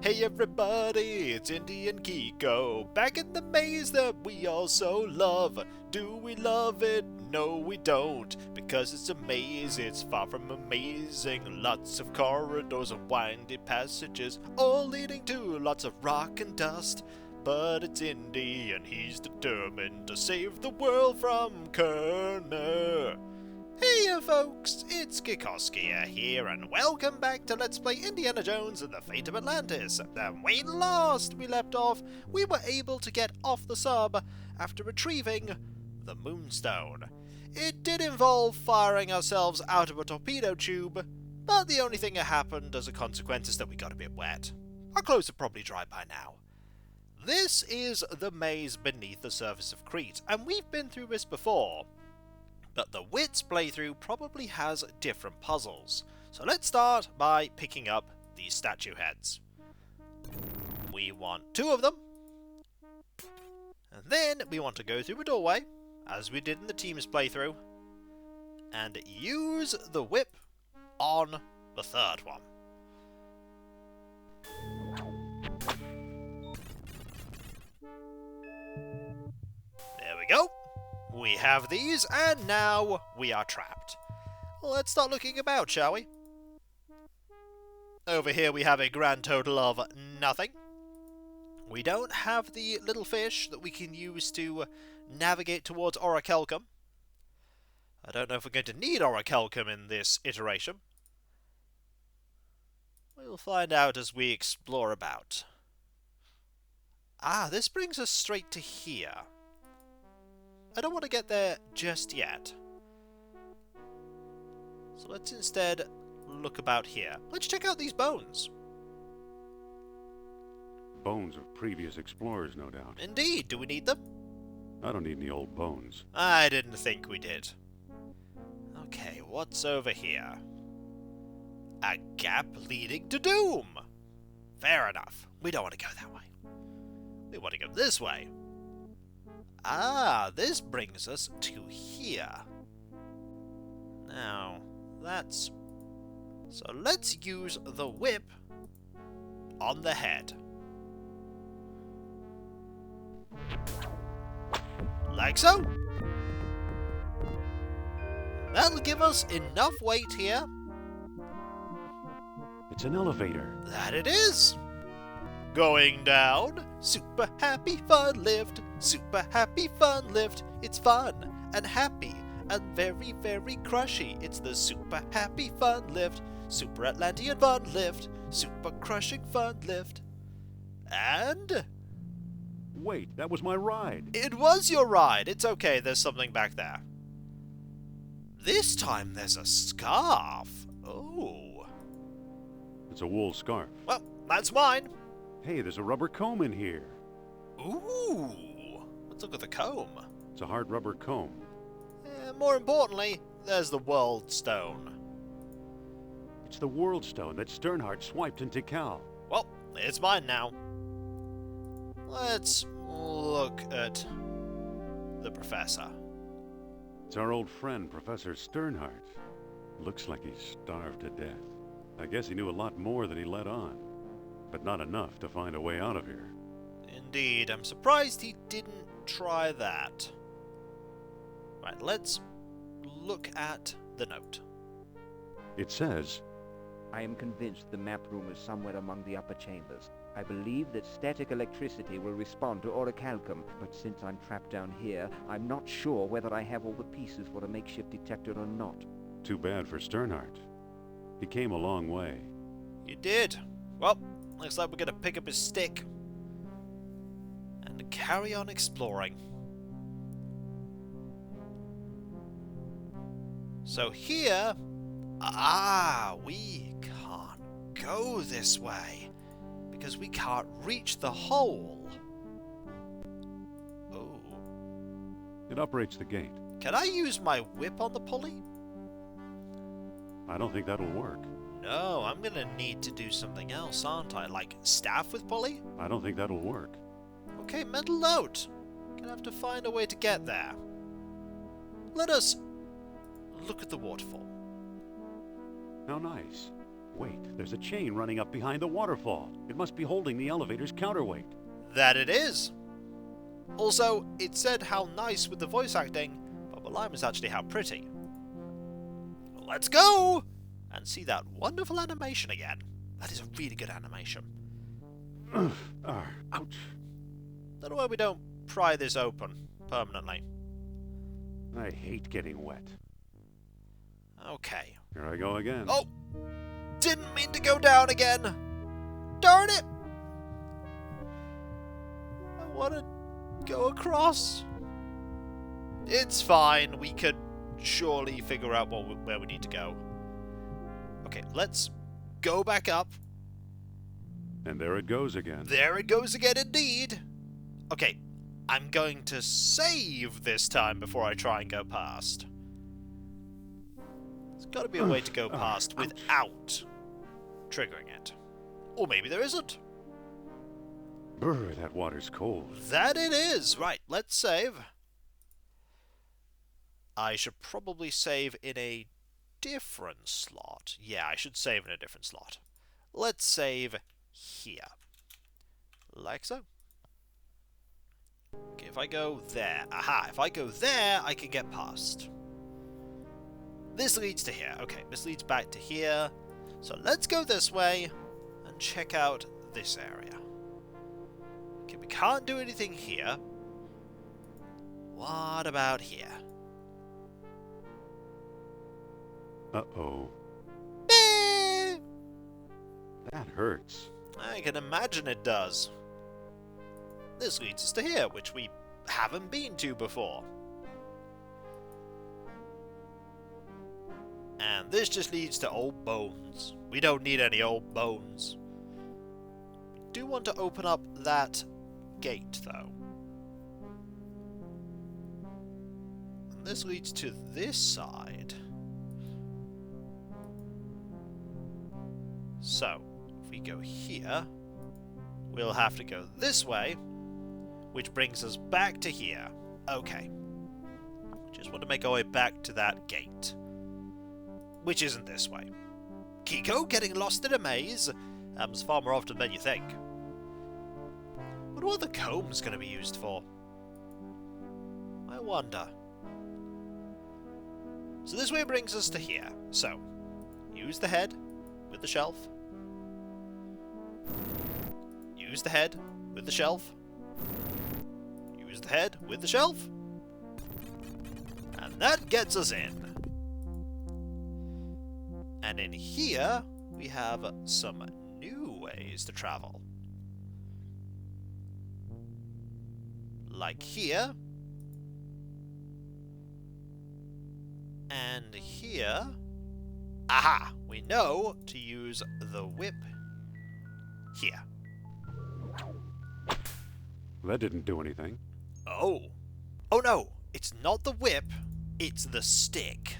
Hey everybody, it's Indian Kiko, back in the maze that we all so love. Do we love it? No we don't, because it's a maze, it's far from amazing. Lots of corridors and windy passages, all leading to lots of rock and dust. But it's Indy and he's determined to save the world from Kerner. Hey folks, it's Kikoskia here, and welcome back to Let's Play Indiana Jones and the Fate of Atlantis. When last we left off, we were able to get off the sub after retrieving the Moonstone. It did involve firing ourselves out of a torpedo tube, but the only thing that happened as a consequence is that we got a bit wet. Our clothes are probably dry by now. This is the maze beneath the surface of Crete, and we've been through this before. But the Wits playthrough probably has different puzzles. So let's start by picking up these statue heads. We want 2 of them. And then we want to go through a doorway, as we did in the Teams playthrough, and use the whip on the 3rd one. There we go. We have these, and now we are trapped. Let's start looking about, shall we? Over here we have a grand total of nothing. We don't have the little fish that we can use to navigate towards Orichalcum. I don't know if we're going to need Orichalcum in this iteration. We'll find out as we explore about. Ah, this brings us straight to here. I don't want to get there just yet. So let's instead look about here. Let's check out these bones. Bones of previous explorers, no doubt. Indeed. Do we need them? I don't need any old bones. I didn't think we did. Okay, what's over here? A gap leading to doom. Fair enough. We don't want to go that way. We want to go this way. Ah, this brings us to here. Now, that's... So let's use the whip on the head. Like so. That'll give us enough weight here. It's an elevator. That it is. Going down. Super happy fun lift. Super happy fun lift. It's fun and happy and very, very crushy. It's the super happy fun lift. Super Atlantean fun lift. Super crushing fun lift. And... Wait, that was my ride. It was your ride. It's okay, there's something back there. This time there's a scarf. Oh. It's a wool scarf. Well, that's mine. Hey, there's a rubber comb in here. Ooh. Let's look at the comb. It's a hard rubber comb. More importantly, there's the World Stone. It's the World Stone that Sternhardt swiped in Tikal. Well, it's mine now. Let's look at the professor. It's our old friend, Professor Sternhardt. Looks like he's starved to death. I guess he knew a lot more than he let on, but not enough to find a way out of here. Indeed, I'm surprised he didn't try that. Right, let's look at the note. It says, I am convinced the map room is somewhere among the upper chambers. I believe that static electricity will respond to Orichalcum, but since I'm trapped down here, I'm not sure whether I have all the pieces for a makeshift detector or not. too bad for Sternhardt. He came a long way. You did. Well, looks like we're going to pick up his stick and carry on exploring. So here... Ah, we can't go this way because we can't reach the hole. Oh. It operates the gate. Can I use my whip on the pulley? I don't think that'll work. No, I'm gonna need to do something else, aren't I? Like staff with pulley? I don't think that'll work. Okay, mental note. Gonna have to find a way to get there. Let us look at the waterfall. How nice. Wait, there's a chain running up behind the waterfall. It must be holding the elevator's counterweight. That it is. Also, it said how nice with the voice acting, but the line was actually how pretty. Let's go! And see that wonderful animation again. That is a really good animation. Ouch. Don't know why we don't pry this open permanently. I hate getting wet. Okay. Here I go again. Oh! Didn't mean to go down again! Darn it! I want to go across. It's fine. We could surely figure out where we need to go. Okay, let's go back up. And there it goes again. There it goes again indeed. Okay, I'm going to save this time before I try and go past. There's got to be a way to go past without triggering it. Or maybe there isn't. Brr, that water's cold. That it is. Right, let's save. I should probably save in a different slot. Yeah, I should save in a different slot. Let's save here. Like so. Okay, if I go there. Aha, if I go there, I can get past. This leads to here. Okay, this leads back to here. So let's go this way and check out this area. Okay, we can't do anything here. What about here? Uh-oh. Eh, That hurts. I can imagine it does. This leads us to here, which we haven't been to before. And this just leads to old bones. We don't need any old bones. We do want to open up that gate, though. And this leads to this side. So, if we go here, we'll have to go this way, which brings us back to here. Okay. Just want to make our way back to that gate. Which isn't this way. Kiko, getting lost in a maze happens far more often than you think. What are the combs going to be used for? I wonder. So this way brings us to here. So, use the head with the shelf. Use the head with the shelf. Use the head with the shelf. And that gets us in. And in here, we have some new ways to travel. Like here. And here. Aha! We know to use the whip here. That didn't do anything. Oh. Oh no! It's not the whip, it's the stick.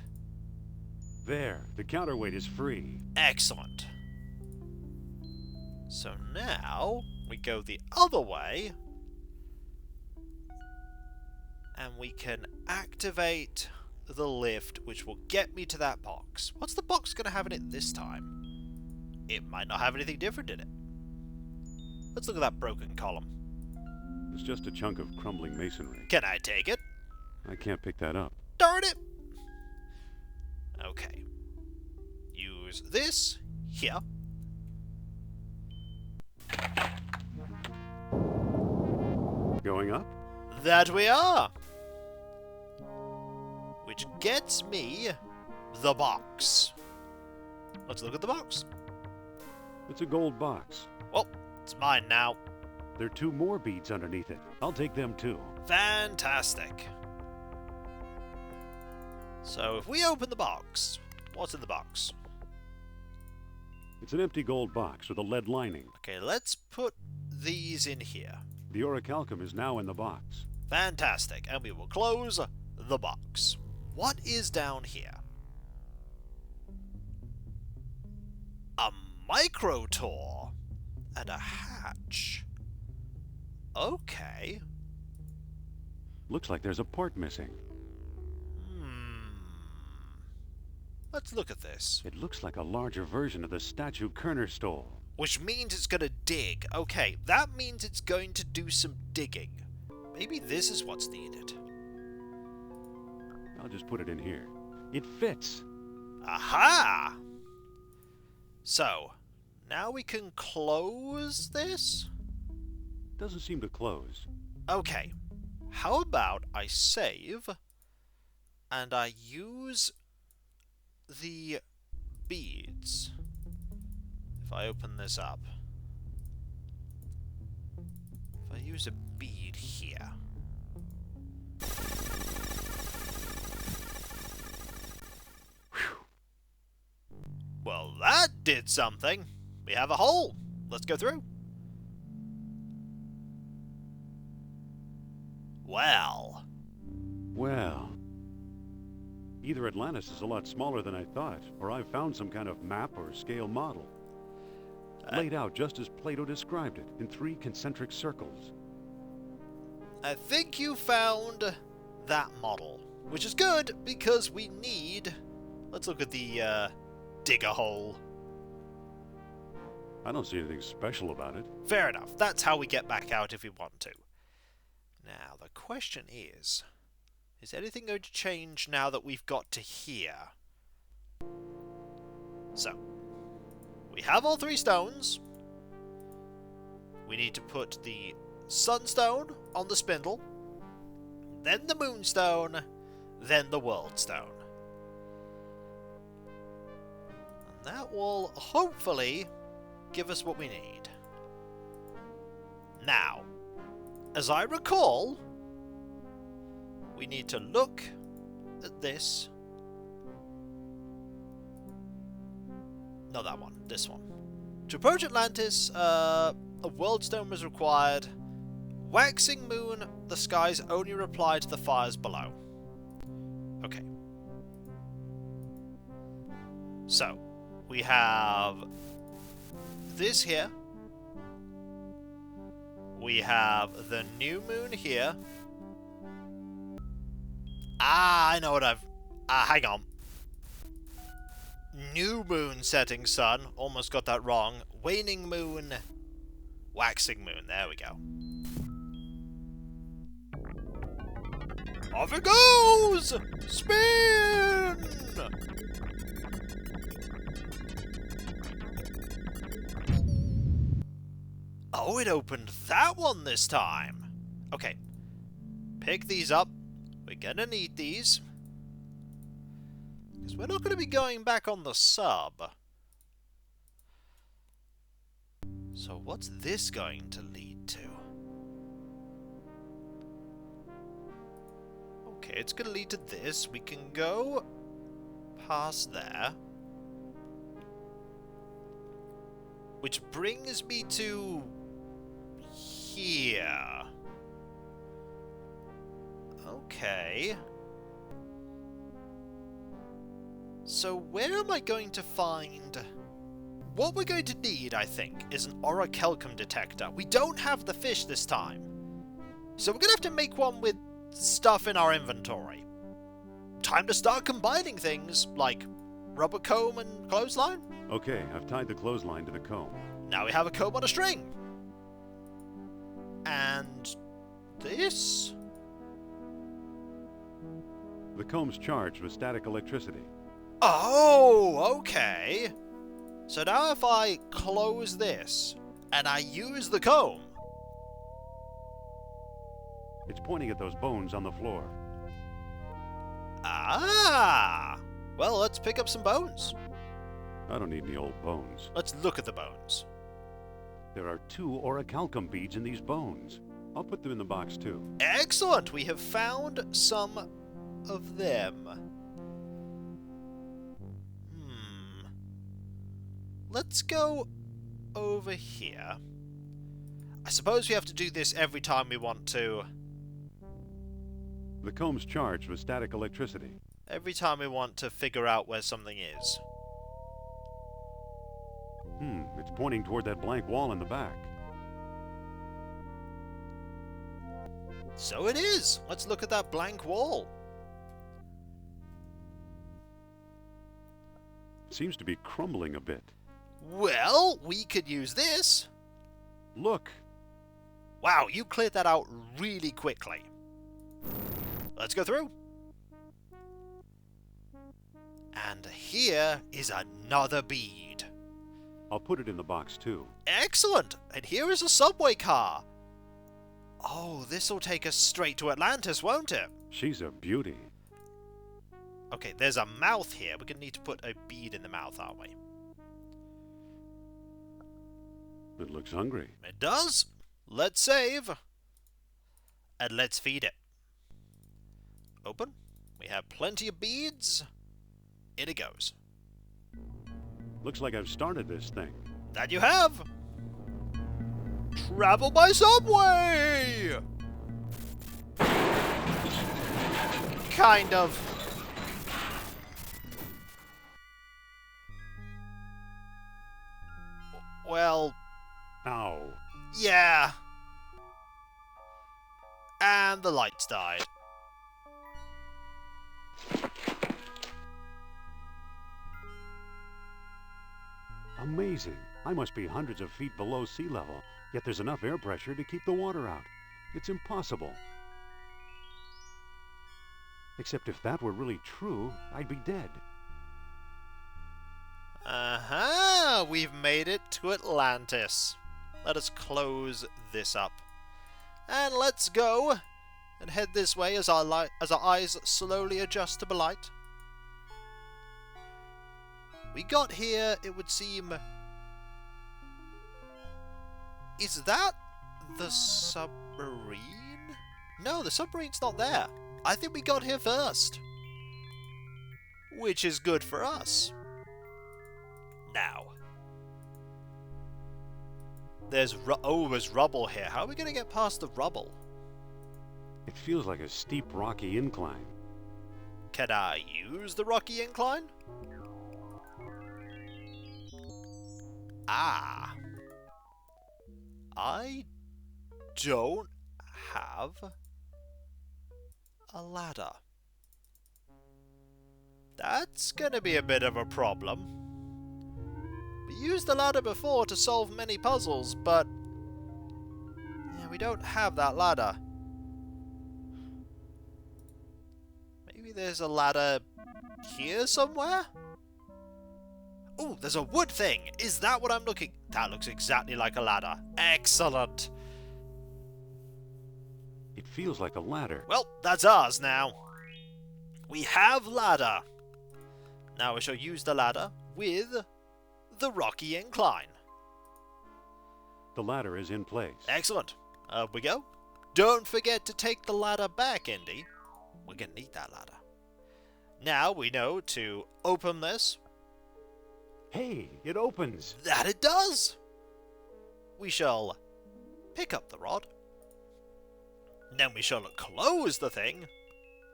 There, the counterweight is free. Excellent. So now, we go the other way. And we can activate the lift, which will get me to that box. What's the box going to have in it this time? It might not have anything different in it. Let's look at that broken column. It's just a chunk of crumbling masonry. Can I take it? I can't pick that up. Darn it! Okay. Use this here. Going up? That we are! Which gets me the box. Let's look at the box. It's a gold box. Well, it's mine now. There are 2 more beads underneath it. I'll take them too. Fantastic. So if we open the box, what's in the box? It's an empty gold box with a lead lining. Okay, let's put these in here. The orichalcum is now in the box. Fantastic. And we will close the box. What is down here? A microtor and a hatch. Okay. Looks like there's a part missing. Let's look at this. It looks like a larger version of the statue Kerner stole. Which means it's gonna dig. Okay, that means it's going to do some digging. Maybe this is what's needed. I'll just put it in here. It fits! Aha! So, now we can close this? Doesn't seem to close. Okay, how about I save and I use the beads. If I open this up, if I use a bead here, well, that did something. We have a hole. Let's go through. Well. Well. Either Atlantis is a lot smaller than I thought, or I've found some kind of map or scale model. Laid out just as Plato described it, in 3 concentric circles. I think you found that model, which is good because we need... Let's look at the digger hole. I don't see anything special about it. Fair enough. That's how we get back out if we want to. Now, the question is anything going to change now that we've got to here? So, we have all 3 stones. We need to put the sunstone on the spindle, then the moonstone, then the worldstone. And that will hopefully give us what we need. Now, as I recall, we need to look at this. Not that one, this one. To approach Atlantis, a worldstone was required. Waxing moon, the skies only reply to the fires below. Okay. So, we have this here. We have the new moon here. Ah, I know what I've... hang on. New moon setting sun. Almost got that wrong. Waning moon. Waxing moon. There we go. Off it goes! Spin! Oh, it opened that one this time. Okay. Pick these up. We're gonna need these. Because we're not going to be going back on the sub. So what's this going to lead to? Okay, it's going to lead to this. We can go past there. Which brings me to here. Okay. So where am I going to find... What we're going to need, I think, is an orichalcum detector. We don't have the fish this time. So we're going to have to make one with stuff in our inventory. Time to start combining things, like rubber comb and clothesline. Okay, I've tied the clothesline to the comb. Now we have a comb on a string. And this? The comb's charged with static electricity. Oh, okay. So now if I close this and I use the comb. It's pointing at those bones on the floor. Ah! Well, let's pick up some bones. I don't need any old bones. Let's look at the bones. There are 2 orichalcum beads in these bones. I'll put them in the box too. Excellent! We have found some of them. Let's go over here. I suppose we have to do this every time we want to... The comb's charged with static electricity. Every time we want to figure out where something is. It's pointing toward that blank wall in the back. So it is! Let's look at that blank wall. seems to be crumbling a bit. Well, we could use this. Look! Wow, you cleared that out really quickly. Let's go through. And here is another bead. I'll put it in the box too. Excellent! And here is a subway car. Oh, this'll take us straight to Atlantis, won't it? She's a beauty. Okay, there's a mouth here. We're gonna need to put a bead in the mouth, aren't we? It looks hungry. It does. Let's save. And let's feed it. Open. We have plenty of beads. In it goes. Looks like I've started this thing. That you have. Travel by subway! Kind of. Well, Ow. yeah. And the lights died. Amazing. I must be hundreds of feet below sea level, yet there's enough air pressure to keep the water out. It's impossible. Except if that were really true, I'd be dead. Uh-huh, we've made it to Atlantis. Let us close this up. And let's go and head this way as our eyes slowly adjust to the light. We got here, it would seem... Is that the submarine? No, the submarine's not there. I think we got here first. Which is good for us. Now. There's rubble here. How are we going to get past the rubble? It feels like a steep, rocky incline. Can I use the rocky incline? Ah. I don't have a ladder. That's gonna be a bit of a problem. We used the ladder before to solve many puzzles, but yeah, we don't have that ladder. Maybe there's a ladder here somewhere? Oh, there's a wood thing! Is that what I'm looking... That looks exactly like a ladder. Excellent! It feels like a ladder. Well, that's ours now. We have ladder. Now we shall use the ladder with the rocky incline. The ladder is in place. Excellent. Up we go. Don't forget to take the ladder back, Indy. We're going to need that ladder. Now we know to open this. Hey, it opens. That it does. We shall pick up the rod. Then we shall close the thing.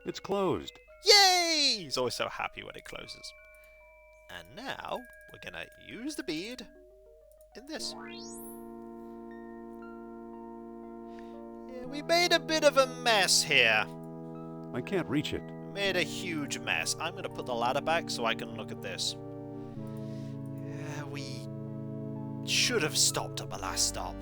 It's closed. Yay! He's always so happy when it closes. And now we're going to use the bead in this. Yeah, we made a bit of a mess here. I can't reach it. Made a huge mess. I'm going to put the ladder back so I can look at this. Yeah, we should have stopped at the last stop.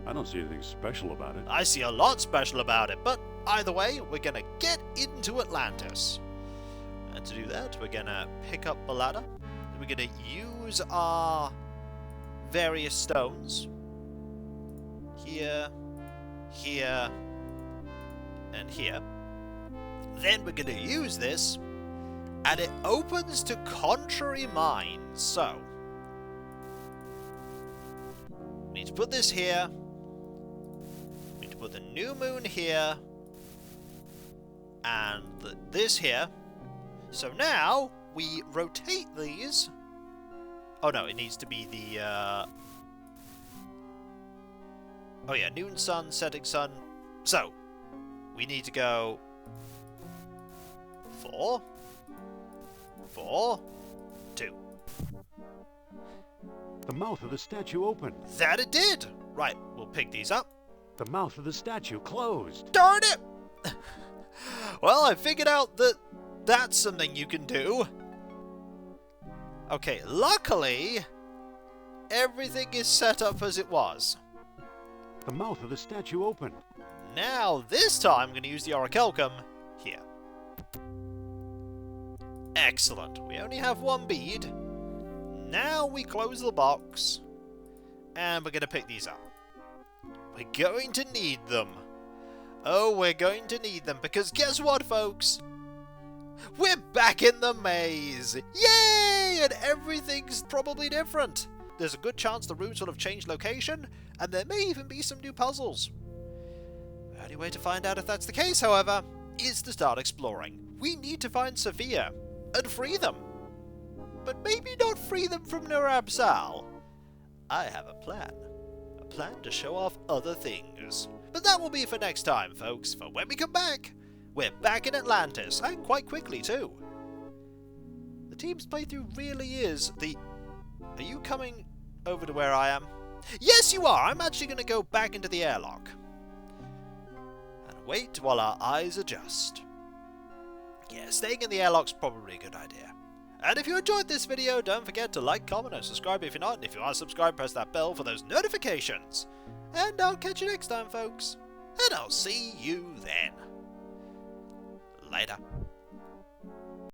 I don't see anything special about it. I see a lot special about it, but either way, we're going to get into Atlantis. And to do that, we're going to pick up the ladder. We're going to use our various stones. Here, here, and here. Then we're going to use this, and it opens to contrary minds. So, we need to put this here. We need to put the new moon here, and this here. So now, we rotate these. Oh no, it needs to be the, oh yeah, noon sun, setting sun. So, we need to go 4, 4, 2. The mouth of the statue opened. That it did! Right, we'll pick these up. The mouth of the statue closed. Darn it! Well, I figured out that that's something you can do. Okay, luckily, everything is set up as it was. The mouth of the statue opened. Now, this time, I'm going to use the orichalcum here. Excellent. We only have one bead. Now we close the box. And we're going to pick these up. We're going to need them. Oh, we're going to need them. Because guess what, folks? We're back in the maze. Yay! And everything's probably different. There's a good chance the rooms will have changed location. And there may even be some new puzzles. The only way to find out if that's the case, however, is to start exploring. We need to find Sophia and free them. But maybe not free them from Nurabsal. I have a plan. A plan to show off other things. But that will be for next time, folks. For when we come back, we're back in Atlantis. And quite quickly, too. The team's playthrough really is the... Are you coming over to where I am? Yes, you are! I'm actually going to go back into the airlock. And wait while our eyes adjust. Yeah, staying in the airlock's probably a good idea. And if you enjoyed this video, don't forget to like, comment, and subscribe if you're not. And if you are subscribed, press that bell for those notifications. And I'll catch you next time, folks. And I'll see you then. Later.